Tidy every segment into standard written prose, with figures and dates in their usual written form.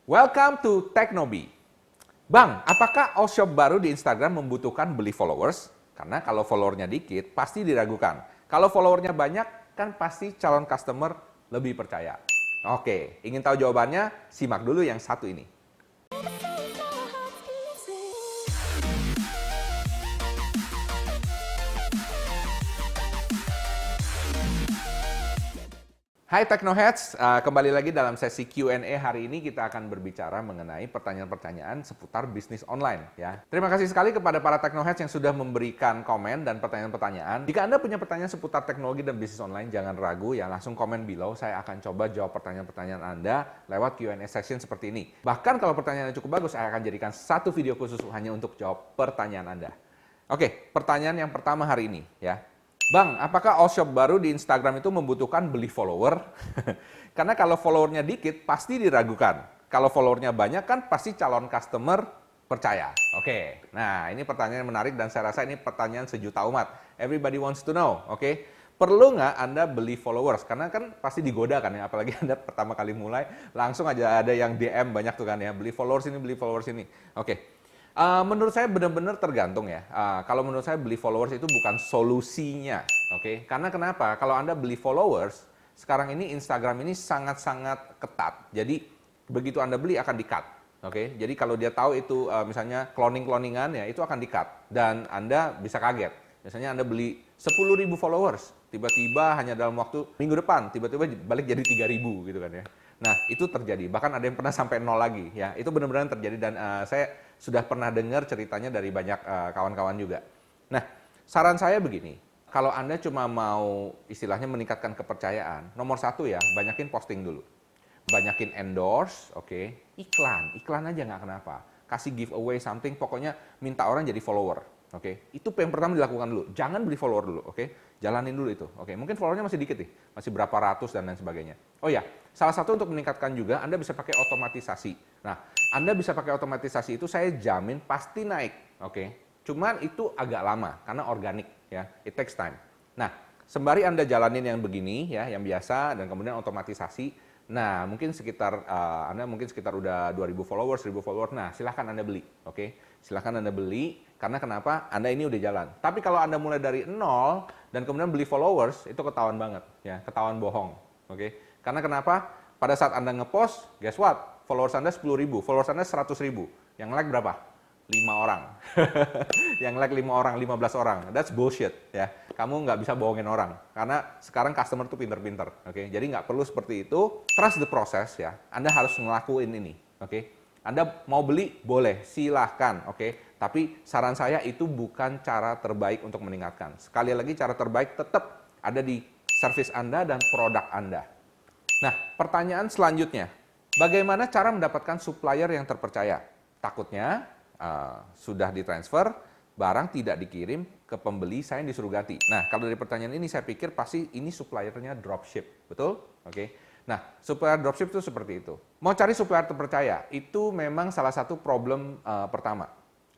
Welcome to Teknobi. Bang, apakah all shop baru di Instagram membutuhkan beli followers? Karena kalau followernya dikit, pasti diragukan. Kalau followernya banyak, kan pasti calon customer lebih percaya. Oke, ingin tahu jawabannya? Simak dulu yang satu ini. Hai Technoheads, kembali lagi dalam sesi Q&A hari ini kita akan berbicara mengenai pertanyaan-pertanyaan seputar bisnis online ya. Terima kasih sekali kepada para Technoheads yang sudah memberikan komen dan pertanyaan-pertanyaan. Jika Anda punya pertanyaan seputar teknologi dan bisnis online, jangan ragu ya, langsung komen below. Saya akan coba jawab pertanyaan-pertanyaan Anda lewat Q&A session seperti ini. Bahkan kalau pertanyaannya cukup bagus, saya akan jadikan satu video khusus hanya untuk jawab pertanyaan Anda. Oke, pertanyaan yang pertama hari ini ya. Bang, apakah all shop baru di Instagram itu membutuhkan beli follower? Karena kalau followernya dikit, pasti diragukan. Kalau followernya banyak, kan pasti calon customer percaya. Oke, nah ini pertanyaan yang menarik dan saya rasa ini pertanyaan sejuta umat. Everybody wants to know, oke? Perlu nggak Anda beli followers? Karena kan pasti digoda kan ya, apalagi Anda pertama kali mulai, langsung aja ada yang DM banyak tuh kan ya, beli followers ini, beli followers ini. Oke. Menurut saya benar-benar tergantung ya. Kalau menurut saya beli followers itu bukan solusinya, oke? Karena kenapa? Kalau Anda beli followers, sekarang ini Instagram ini sangat-sangat ketat. Jadi begitu Anda beli akan di-cut, oke? Jadi kalau dia tahu itu misalnya cloning-cloningan ya itu akan di-cut dan Anda bisa kaget. Misalnya Anda beli 10.000 followers, tiba-tiba hanya dalam waktu minggu depan tiba-tiba balik jadi 3.000 gitu kan ya. Nah, itu terjadi. Bahkan ada yang pernah sampai 0 lagi ya. Itu benar-benar terjadi dan saya sudah pernah dengar ceritanya dari banyak kawan-kawan juga. Nah, saran saya begini, kalau Anda cuma mau istilahnya meningkatkan kepercayaan, nomor satu ya, banyakin posting dulu. Banyakin endorse, oke. Iklan aja nggak kenapa. Kasih giveaway something, pokoknya minta orang jadi follower, oke. Itu yang pertama dilakukan dulu. Jangan beli follower dulu, oke. Jalanin dulu itu, oke. Mungkin followernya masih dikit nih, masih berapa ratus dan lain sebagainya. Oh ya, salah satu untuk meningkatkan juga, Anda bisa pakai otomatisasi. Nah, Anda bisa pakai otomatisasi itu saya jamin pasti naik, oke. Cuman itu agak lama karena organik ya, it takes time. Nah, sembari Anda jalanin yang begini ya, yang biasa dan kemudian otomatisasi. Nah, mungkin sekitar Anda mungkin sekitar udah 2.000 followers, 1.000 followers. Nah, silahkan Anda beli, oke? Silahkan Anda beli karena kenapa? Anda ini udah jalan. Tapi kalau Anda mulai dari nol dan kemudian beli followers, itu ketahuan banget ya, ketahuan bohong, oke? Karena kenapa? Pada saat Anda ngepost, guess what? Followers Anda 10.000, followers Anda 100.000. Yang like berapa? 5 orang. Yang like 5 orang, 15 orang. That's bullshit ya. Kamu nggak bisa bohongin orang. Karena sekarang customer tuh pinter-pinter. Oke, jadi nggak perlu seperti itu. Trust the process ya. Anda harus ngelakuin ini. Oke. Anda mau beli? Boleh. Silahkan. Oke. Tapi saran saya itu bukan cara terbaik untuk meningkatkan. Sekali lagi cara terbaik tetap ada di service Anda dan produk Anda. Nah, pertanyaan selanjutnya. Bagaimana cara mendapatkan supplier yang terpercaya? Takutnya sudah ditransfer, barang tidak dikirim ke pembeli, saya yang disuruh ganti. Nah, kalau dari pertanyaan ini saya pikir pasti ini suppliernya dropship, betul? Oke. Nah, supplier dropship itu seperti itu. Mau cari supplier terpercaya, itu memang salah satu problem pertama.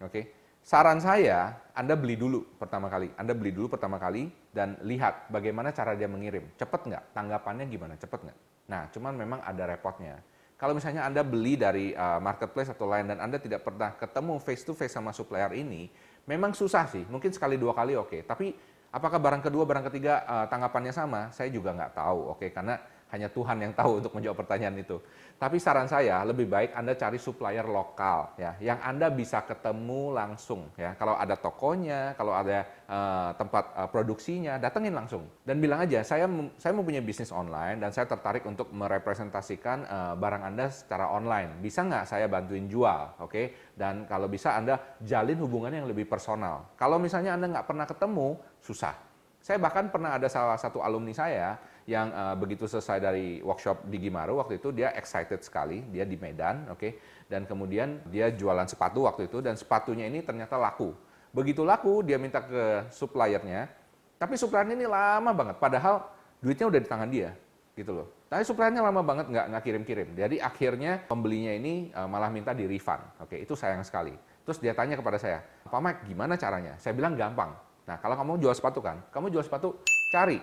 Oke. Saran saya, Anda beli dulu pertama kali. Anda beli dulu pertama kali dan lihat bagaimana cara dia mengirim. Cepet nggak? Tanggapannya gimana? Cepet nggak? Nah, cuman memang ada repotnya. Kalau misalnya Anda beli dari marketplace atau lain dan Anda tidak pernah ketemu face to face sama supplier ini, memang susah sih. Mungkin sekali dua kali oke. Tapi apakah barang kedua, barang ketiga tanggapannya sama? Saya juga nggak tahu, oke. Karena hanya Tuhan yang tahu untuk menjawab pertanyaan itu. Tapi saran saya lebih baik Anda cari supplier lokal ya, yang Anda bisa ketemu langsung ya. Kalau ada tokonya, kalau ada tempat produksinya, datengin langsung dan bilang aja saya mau punya bisnis online dan saya tertarik untuk merepresentasikan barang Anda secara online. Bisa nggak saya bantuin jual, oke? Dan kalau bisa Anda jalin hubungan yang lebih personal. Kalau misalnya Anda nggak pernah ketemu, susah. Saya bahkan pernah ada salah satu alumni saya yang begitu selesai dari workshop di Gimaru waktu itu dia excited sekali, dia di Medan, oke, dan kemudian dia jualan sepatu waktu itu dan sepatunya ini ternyata laku. Begitu laku dia minta ke suppliernya, tapi suppliernya ini lama banget, padahal duitnya udah di tangan dia, gitu loh. Tapi suppliernya lama banget nggak kirim-kirim. Jadi akhirnya pembelinya ini malah minta di refund, oke, itu sayang sekali. Terus dia tanya kepada saya, Pak Mike gimana caranya? Saya bilang gampang. Nah, kalau kamu jual sepatu kan, kamu jual sepatu, cari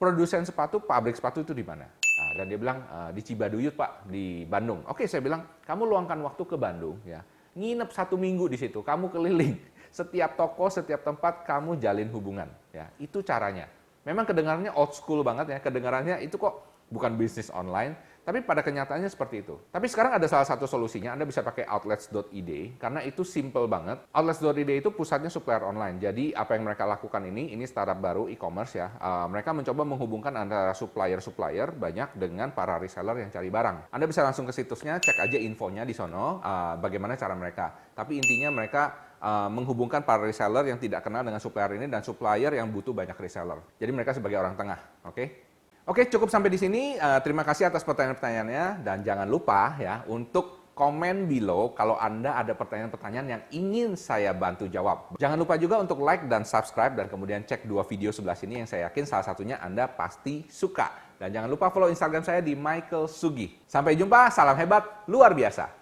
produsen sepatu, pabrik sepatu itu di mana. Nah, dan dia bilang, di Cibaduyut Pak, di Bandung. Oke, saya bilang, kamu luangkan waktu ke Bandung, ya. Nginep 1 minggu di situ, kamu keliling. Setiap toko, setiap tempat, kamu jalin hubungan. Ya, itu caranya. Memang kedengarannya old school banget ya, kedengarannya itu kok bukan bisnis online, tapi pada kenyataannya seperti itu. Tapi sekarang ada salah satu solusinya, Anda bisa pakai outlets.id, karena itu simple banget. Outlets.id itu pusatnya supplier online. Jadi apa yang mereka lakukan ini startup baru e-commerce ya. Mereka mencoba menghubungkan antara supplier-supplier banyak dengan para reseller yang cari barang. Anda bisa langsung ke situsnya, cek aja infonya di sono, bagaimana cara mereka. Tapi intinya mereka menghubungkan para reseller yang tidak kenal dengan supplier ini dan supplier yang butuh banyak reseller. Jadi mereka sebagai orang tengah, oke? Oke, cukup sampai di sini. Terima kasih atas pertanyaan-pertanyaannya dan jangan lupa ya untuk komen below kalau Anda ada pertanyaan-pertanyaan yang ingin saya bantu jawab. Jangan lupa juga untuk like dan subscribe dan kemudian cek 2 video sebelah sini yang saya yakin salah satunya Anda pasti suka. Dan jangan lupa follow Instagram saya di Michael Sugi. Sampai jumpa, salam hebat, luar biasa.